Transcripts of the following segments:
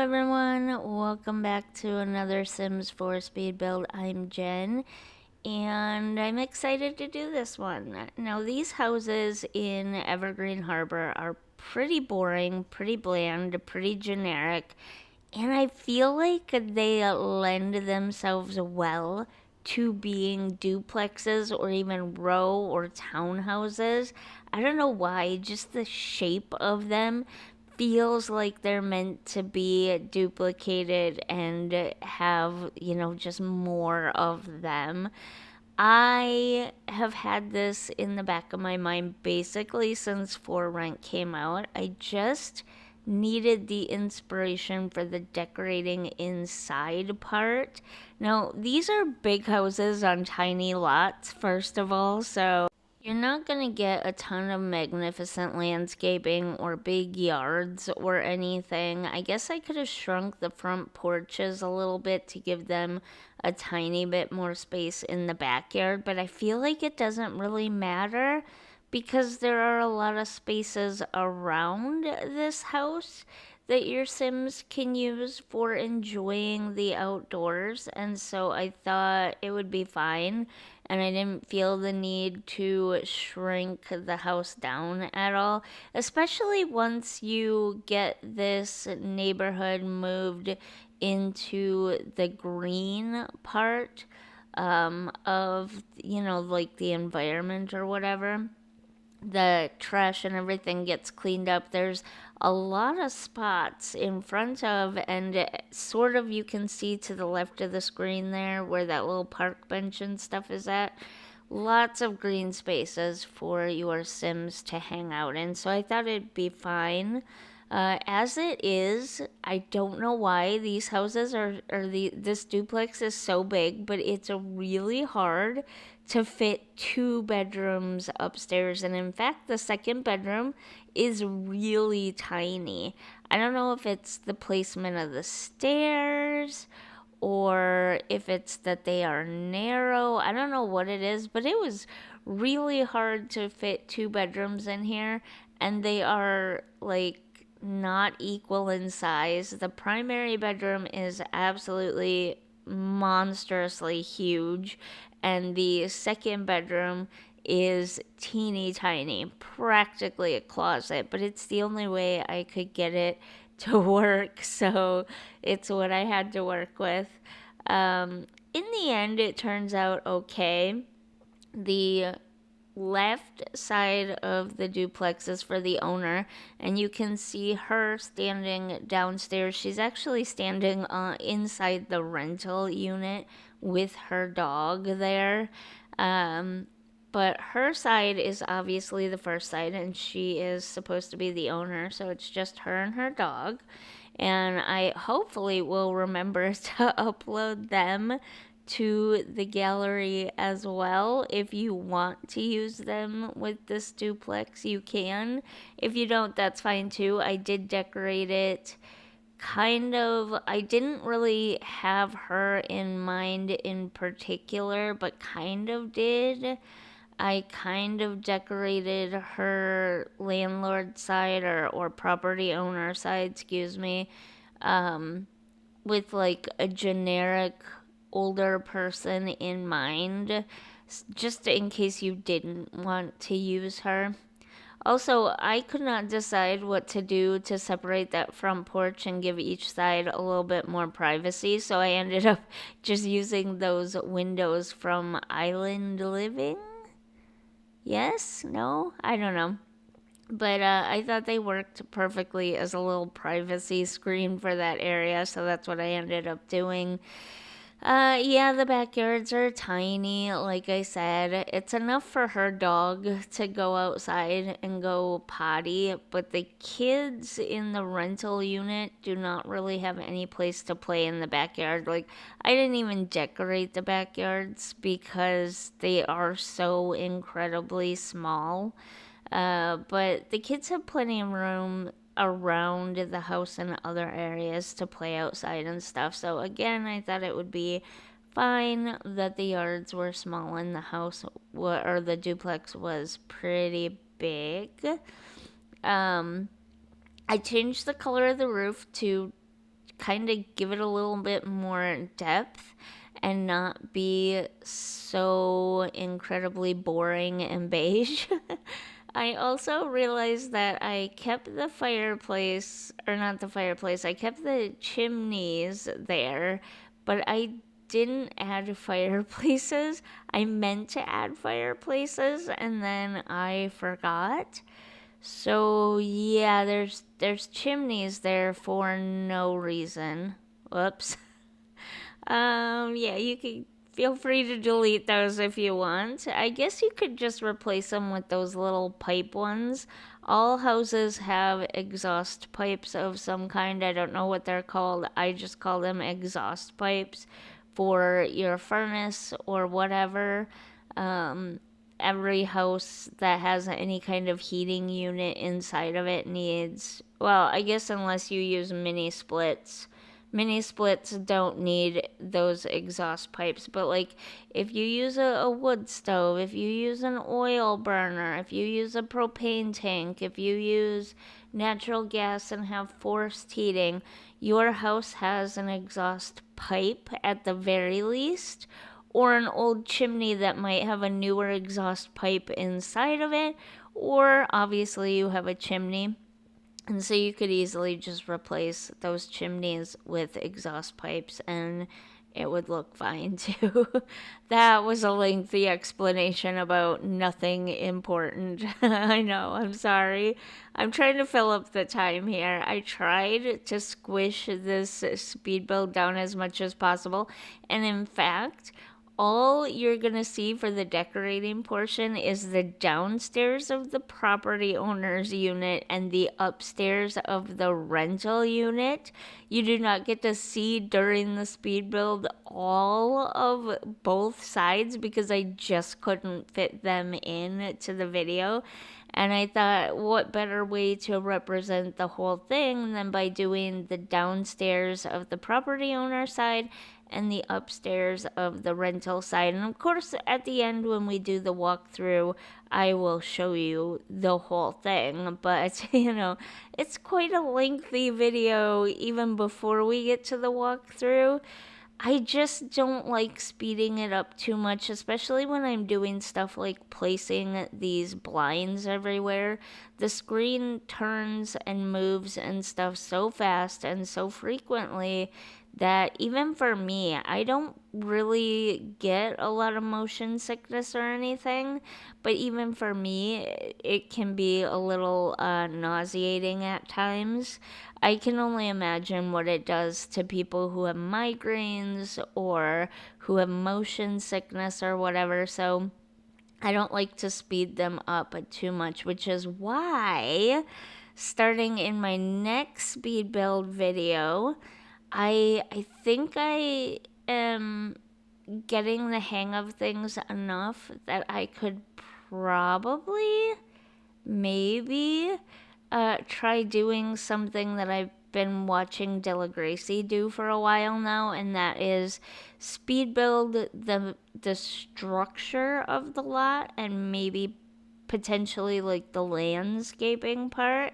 everyone, welcome back to another Sims 4 speed build. I'm Jen, and I'm excited to do this one. Now, these houses in Evergreen Harbor are pretty boring, pretty bland, pretty generic, and I feel like they lend themselves well to being duplexes or even row or townhouses. I don't know why, just the shape of them feels like they're meant to be duplicated and have, just more of them. I have had this in the back of my mind basically since For Rent came out. I just needed the inspiration for the decorating inside part. Now, these are big houses on tiny lots, first of all, so you're not going to get a ton of magnificent landscaping or big yards or anything. I guess I could have shrunk the front porches a little bit to give them a tiny bit more space in the backyard, but I feel like it doesn't really matter because there are a lot of spaces around this house that your Sims can use for enjoying the outdoors. And so I thought it would be fine. And I didn't feel the need to shrink the house down at all, especially once you get this neighborhood moved into the green part of, like the environment or whatever. The trash and everything gets cleaned up. There's a lot of spots in front of, and sort of you can see to the left of the screen there where that little park bench and stuff is at. Lots of green spaces for your Sims to hang out in. So I thought it'd be fine. As it is, I don't know why these houses this duplex is so big, but it's really hard to fit two bedrooms upstairs. And in fact, the second bedroom is really tiny. I don't know if it's the placement of the stairs or if it's that they are narrow. I don't know what it is, but it was really hard to fit two bedrooms in here, and they are like not equal in size. The primary bedroom is absolutely monstrously huge, and the second bedroom is teeny tiny, practically a closet, but it's the only way I could get it to work, so it's what I had to work with. In the end, it turns out okay. The left side of the duplex is for the owner, and you can see her standing downstairs. She's actually standing inside the rental unit with her dog there. But her side is obviously the first side, and she is supposed to be the owner, so it's just her and her dog. And I hopefully will remember to upload them to the gallery as well. If you want to use them with this duplex, you can. If you don't, that's fine too. I did decorate it I didn't really have her in mind in particular, but kind of did. I kind of decorated her landlord side or property owner side, excuse me, with like a generic older person in mind, just in case you didn't want to use her. Also, I could not decide what to do to separate that front porch and give each side a little bit more privacy, so I ended up just using those windows from Island Living. Yes? No? I don't know. But I thought they worked perfectly as a little privacy screen for that area, so that's what I ended up doing. Yeah, the backyards are tiny, like I said. It's enough for her dog to go outside and go potty, but the kids in the rental unit do not really have any place to play in the backyard. Like, I didn't even decorate the backyards because they are so incredibly small. But the kids have plenty of room around the house and other areas to play outside and stuff. So again, I thought it would be fine that the yards were small and the house or the duplex was pretty big. I changed the color of the roof to kind of give it a little bit more depth and not be so incredibly boring and beige. I also realized that I kept the fireplace, or not the fireplace, I kept the chimneys there, but I didn't add fireplaces. I meant to add fireplaces and then I forgot. So yeah, there's chimneys there for no reason. Whoops. Yeah, you can feel free to delete those if you want. I guess you could just replace them with those little pipe ones. All houses have exhaust pipes of some kind. I don't know what they're called. I just call them exhaust pipes for your furnace or whatever. Um, every house that has any kind of heating unit inside of it needs, well, I guess unless you use mini splits. Mini splits don't need those exhaust pipes, but like if you use a wood stove, if you use an oil burner, if you use a propane tank, if you use natural gas and have forced heating, your house has an exhaust pipe at the very least, or an old chimney that might have a newer exhaust pipe inside of it, or obviously you have a chimney. And so you could easily just replace those chimneys with exhaust pipes and it would look fine too. That was a lengthy explanation about nothing important. I know, I'm sorry. I'm trying to fill up the time here. I tried to squish this speed build down as much as possible. And in fact, all you're gonna see for the decorating portion is the downstairs of the property owner's unit and the upstairs of the rental unit. You do not get to see during the speed build all of both sides because I just couldn't fit them in to the video. And I thought, what better way to represent the whole thing than by doing the downstairs of the property owner side and the upstairs of the rental side. And of course, at the end, when we do the walkthrough, I will show you the whole thing. But, it's quite a lengthy video even before we get to the walkthrough. I just don't like speeding it up too much, especially when I'm doing stuff like placing these blinds everywhere. The screen turns and moves and stuff so fast and so frequently that even for me, I don't really get a lot of motion sickness or anything, but even for me, it can be a little nauseating at times. I can only imagine what it does to people who have migraines or who have motion sickness or whatever. So I don't like to speed them up too much, which is why starting in my next speed build video, I think I am getting the hang of things enough that I could probably maybe try doing something that I've been watching Della Gracie do for a while now, and that is speed build the structure of the lot and maybe potentially like the landscaping part,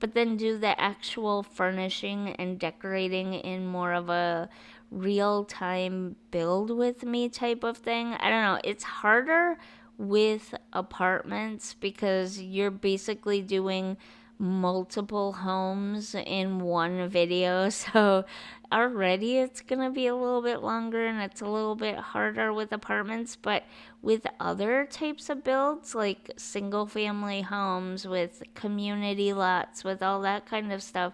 but then do the actual furnishing and decorating in more of a real time build with me type of thing. I don't know. It's harder with apartments because you're basically doing multiple homes in one video. So already it's gonna be a little bit longer and it's a little bit harder with apartments, but with other types of builds like single family homes, with community lots, with all that kind of stuff,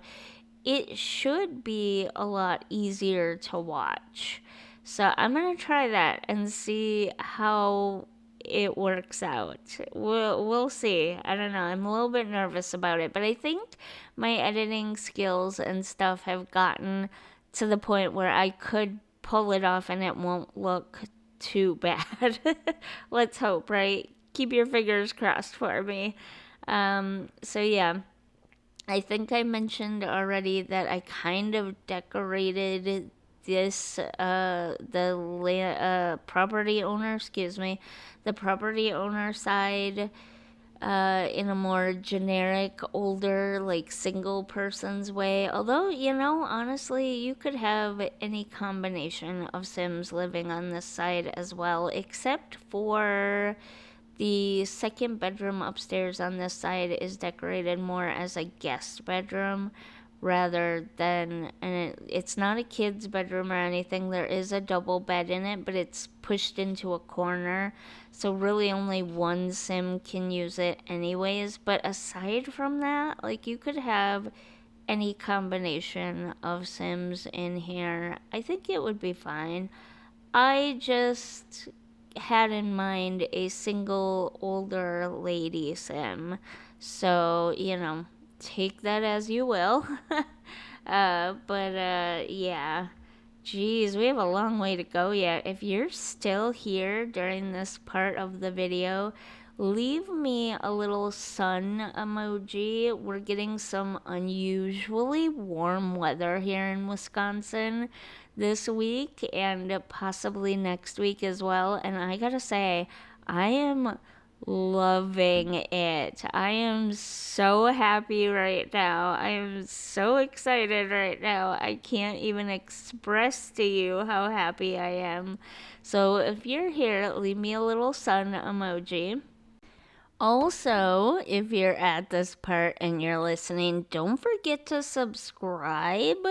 it should be a lot easier to watch. So I'm gonna try that and see how it works out. We'll see. I don't know. I'm a little bit nervous about it, but I think my editing skills and stuff have gotten to the point where I could pull it off and it won't look too bad. Let's hope, right? Keep your fingers crossed for me. So yeah, I think I mentioned already that I kind of decorated this property owner, excuse me, the property owner side in a more generic, older, like single person's way. Although, honestly, you could have any combination of Sims living on this side as well, except for the second bedroom upstairs on this side is decorated more as a guest bedroom rather than, and it's not a kid's bedroom or anything. There is a double bed in it, but it's pushed into a corner. So really only one sim can use it anyways. But aside from that, like you could have any combination of sims in here. I think it would be fine. I just had in mind a single older lady sim. So, take that as you will. Yeah. Geez, we have a long way to go yet. If you're still here during this part of the video, leave me a little sun emoji. We're getting some unusually warm weather here in Wisconsin this week and possibly next week as well. And I gotta say, I am loving it. I am so happy right now. I am so excited right now. I can't even express to you how happy I am. So if you're here, leave me a little sun emoji. Also, if you're at this part and you're listening, don't forget to subscribe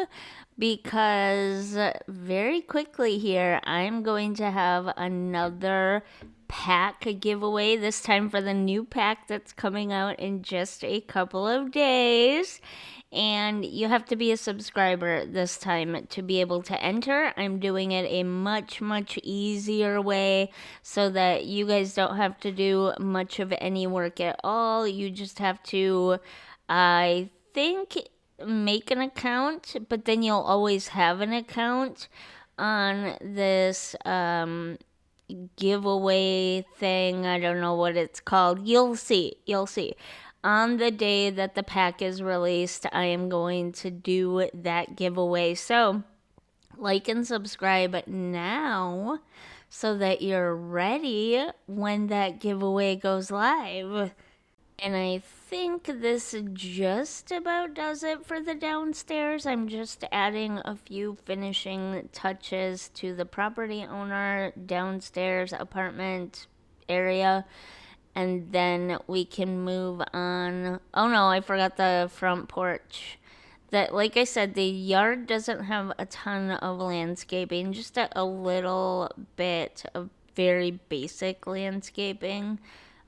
because very quickly here I'm going to have another pack giveaway, this time for the new pack that's coming out in just a couple of days. And you have to be a subscriber this time to be able to enter. I'm doing it a much, much easier way so that you guys don't have to do much of any work at all. You just have to, I think, make an account, but then you'll always have an account on this giveaway thing. I don't know what it's called. You'll see. You'll see. On the day that the pack is released, I am going to do that giveaway. So, like and subscribe now so that you're ready when that giveaway goes live. And I think this just about does it for the downstairs. I'm just adding a few finishing touches to the property owner downstairs apartment area. And then we can move on. Oh no, I forgot the front porch. That, like I said, the yard doesn't have a ton of landscaping, just a little bit of very basic landscaping.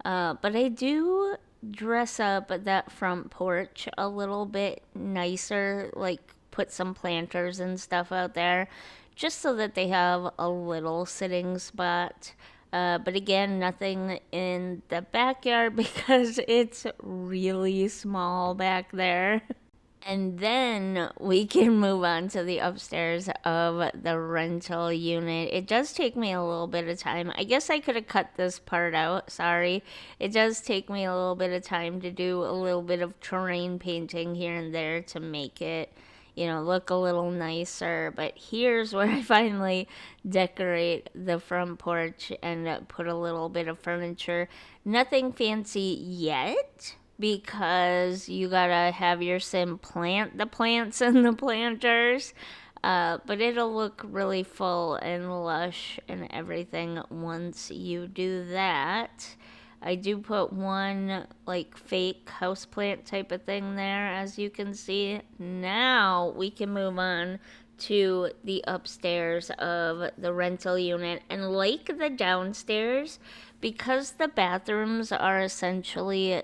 But I do dress up that front porch a little bit nicer, like put some planters and stuff out there, just so that they have a little sitting spot. But again, nothing in the backyard because it's really small back there. And then we can move on to the upstairs of the rental unit. It does take me a little bit of time. I guess I could have cut this part out. Sorry. It does take me a little bit of time to do a little bit of terrain painting here and there to make it, look a little nicer. But here's where I finally decorate the front porch and put a little bit of furniture. Nothing fancy yet because you gotta have your sim plant the plants and the planters. But it'll look really full and lush and everything once you do that. I do put one like fake houseplant type of thing there, as you can see. Now we can move on to the upstairs of the rental unit. And like the downstairs, because the bathrooms are essentially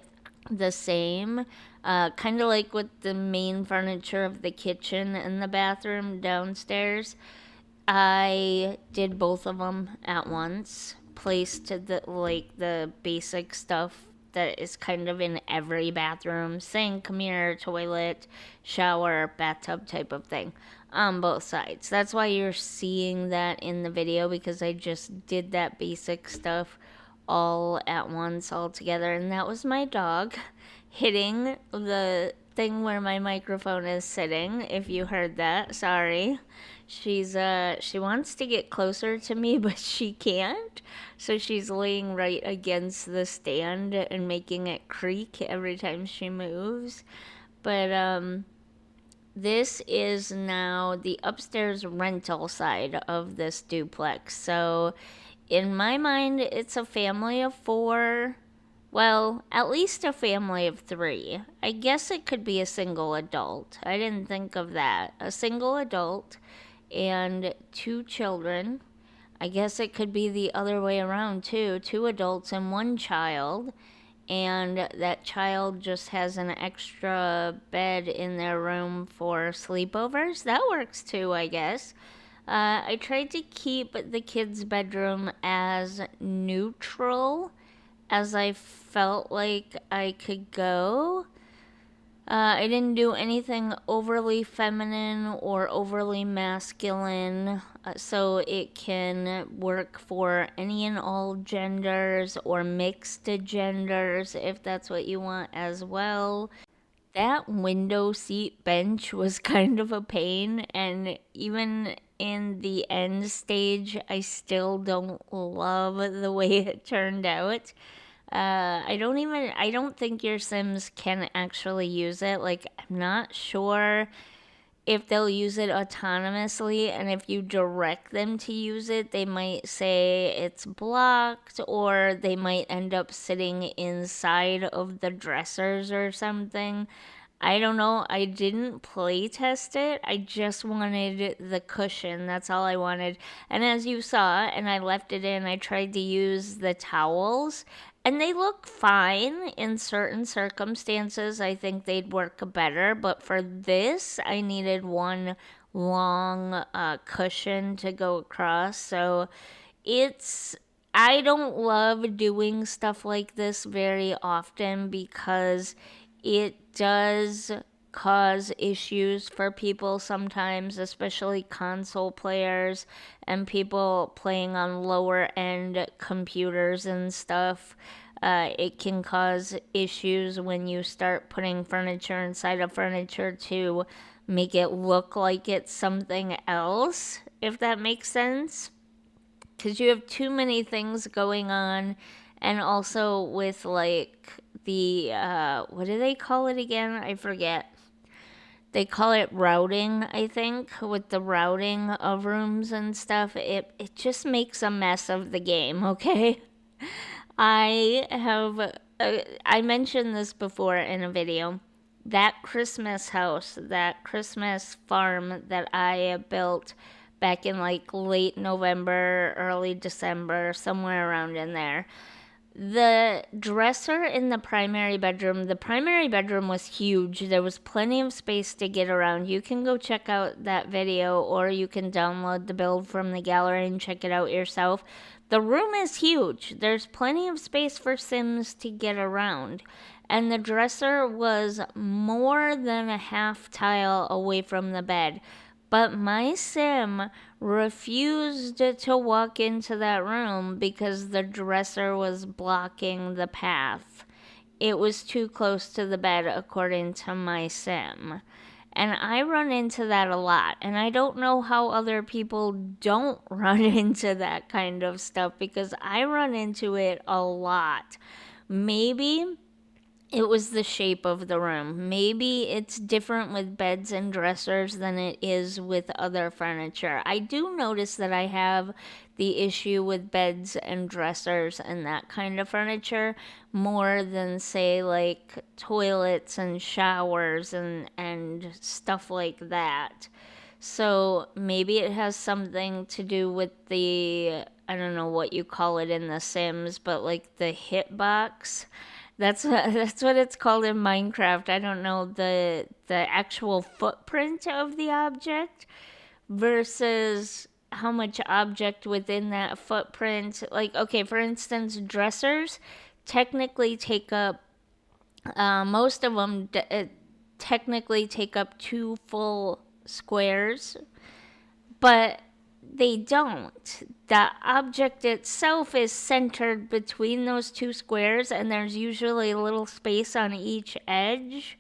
the same, kind of like with the main furniture of the kitchen and the bathroom downstairs. I did both of them at once, placed the basic stuff that is kind of in every bathroom: sink, mirror, toilet, shower, bathtub type of thing on both sides. That's why you're seeing that in the video, because I just did that basic stuff all at once, all together. And that was my dog hitting the thing where my microphone is sitting. If you heard that, sorry. She wants to get closer to me, but she can't. So she's laying right against the stand and making it creak every time she moves. But this is now the upstairs rental side of this duplex. So in my mind, it's a family of four. Well, at least a family of three. I guess it could be a single adult. I didn't think of that. A single adult and two children. I guess it could be the other way around too. Two adults and one child. And that child just has an extra bed in their room for sleepovers. That works too, I guess. I tried to keep the kids' bedroom as neutral as I felt like I could go. I didn't do anything overly feminine or overly masculine, so it can work for any and all genders or mixed genders if that's what you want as well. That window seat bench was kind of a pain, and even in the end stage, I still don't love the way it turned out. I don't think your Sims can actually use it. Like, I'm not sure if they'll use it autonomously, and if you direct them to use it, they might say it's blocked, or they might end up sitting inside of the dressers or something. I don't know. I didn't play test it. I just wanted the cushion. That's all I wanted. And as you saw, and I left it in, I tried to use the towels, and they look fine in certain circumstances. I think they'd work better. But for this, I needed one long cushion to go across. So it's I don't love doing stuff like this very often because it does cause issues for people sometimes, especially console players and people playing on lower end computers and stuff. It can cause issues when you start putting furniture inside of furniture to make it look like it's something else, if that makes sense, because you have too many things going on. And also with like the what do they call it again, I forget. They call it routing, I think, with the routing of rooms and stuff. It just makes a mess of the game. Okay. I have I mentioned this before in a video. That Christmas house, that Christmas farm that I built back in like late November, early December, somewhere around in there. The dresser in the primary bedroom was huge. There was plenty of space to get around. You can go check out that video, or you can download the build from the gallery and check it out yourself. The room is huge. There's plenty of space for Sims to get around. And the dresser was more than a half tile away from the bed. But my Sim refused to walk into that room because the dresser was blocking the path. It was too close to the bed, according to my Sim. And I run into that a lot. And I don't know how other people don't run into that kind of stuff, because I run into it a lot. Maybe it was the shape of the room. Maybe it's different with beds and dressers than it is with other furniture. I do notice that I have the issue with beds and dressers and that kind of furniture more than, say, like toilets and showers and stuff like that. So maybe it has something to do with the, I don't know what you call it in The Sims, but like the hitbox. That's what it's called in Minecraft. I don't know the actual footprint of the object versus how much object within that footprint. Like, okay, for instance, dressers technically take up most of them technically take up two full squares, but they don't. The object itself is centered between those two squares, and there's usually a little space on each edge.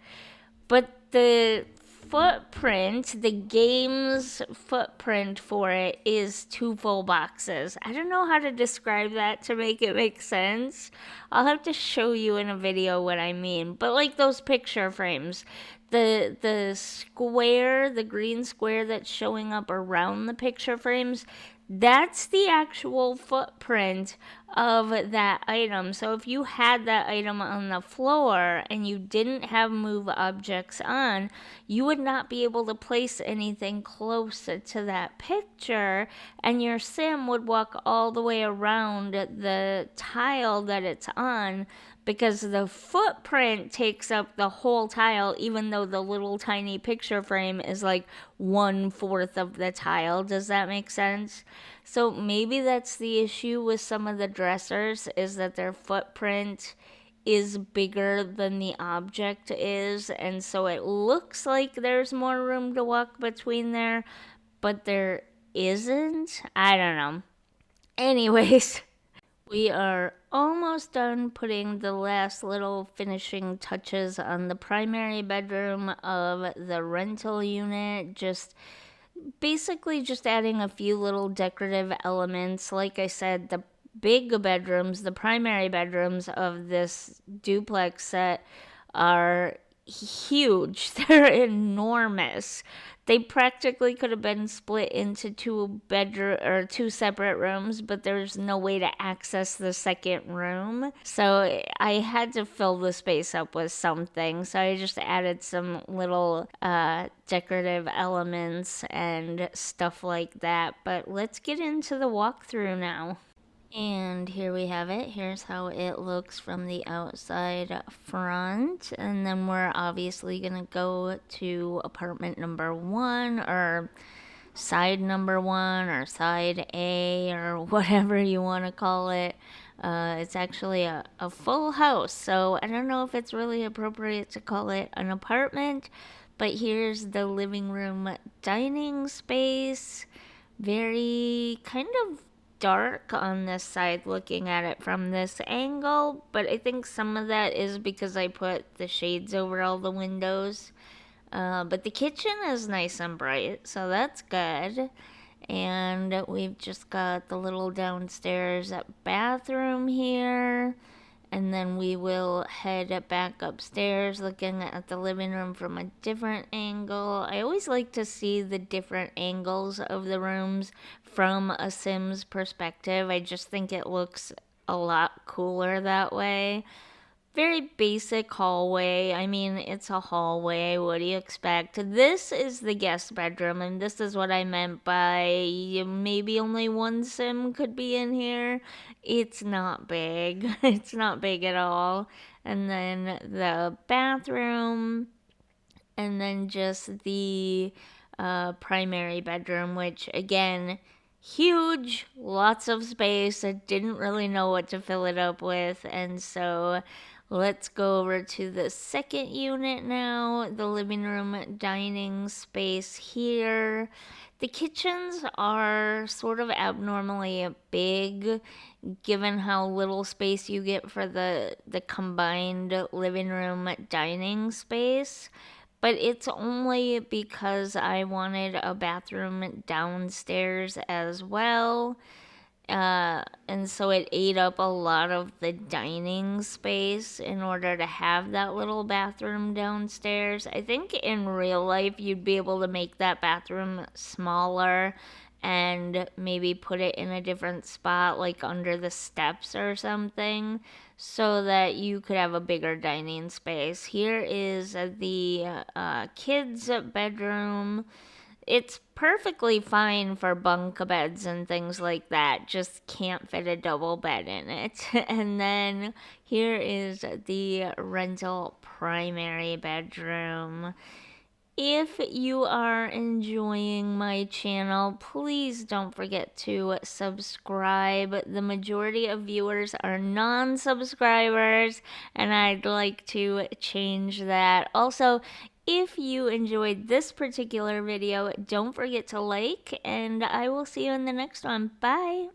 But the footprint, the game's footprint for it is two full boxes. I don't know how to describe that to make it make sense. I'll have to show you in a video what I mean. But like those picture frames, the square, the green square that's showing up around the picture frames, that's the actual footprint of that item. So if you had that item on the floor and you didn't have move objects on, you would not be able to place anything close to that picture, and your sim would walk all the way around the tile that it's on, because the footprint takes up the whole tile, even though the little tiny picture frame is like 1/4 of the tile. Does that make sense? So maybe that's the issue with some of the dressers, is that their footprint is bigger than the object is, and so it looks like there's more room to walk between there, but there isn't. I don't know. Anyways, we are almost done putting the last little finishing touches on the primary bedroom of the rental unit. Just basically just adding a few little decorative elements. Like I said, the big bedrooms, the primary bedrooms of this duplex set are huge. They're enormous. They practically could have been split into two separate rooms, but there's no way to access the second room. So I had to fill the space up with something. So I just added some little decorative elements and stuff like that. But let's get into the walkthrough now. And here we have it. Here's how it looks from the outside front. And then we're obviously going to go to apartment number 1, or side number 1, or side A, or whatever you want to call it. It's actually a full house, so I don't know if it's really appropriate to call it an apartment. But here's the living room dining space. Very kind of dark on this side looking at it from this angle, but I think some of that is because I put the shades over all the windows. But the kitchen is nice and bright, so that's good. And we've just got the little downstairs bathroom here. And then we will head back upstairs looking at the living room from a different angle. I always like to see the different angles of the rooms from a Sim's perspective. I just think it looks a lot cooler that way. Very basic hallway. I mean, it's a hallway. What do you expect? This is the guest bedroom, and this is what I meant by maybe only one sim could be in here. It's not big. It's not big at all. And then the bathroom, and then just the primary bedroom, which again, huge, lots of space. I didn't really know what to fill it up with, and so let's go over to the second unit now, the living room dining space here. The kitchens are sort of abnormally big, given how little space you get for the combined living room dining space. But it's only because I wanted a bathroom downstairs as well. And so it ate up a lot of the dining space in order to have that little bathroom downstairs. I think in real life you'd be able to make that bathroom smaller and maybe put it in a different spot, like under the steps or something, so that you could have a bigger dining space. Here is the kids' bedroom. It's perfectly fine for bunk beds and things like that, just can't fit a double bed in it. And then here is the rental primary bedroom. If you are enjoying my channel, please don't forget to subscribe. The majority of viewers are non-subscribers, and I'd like to change that. Also, if you enjoyed this particular video, don't forget to like, and I will see you in the next one. Bye!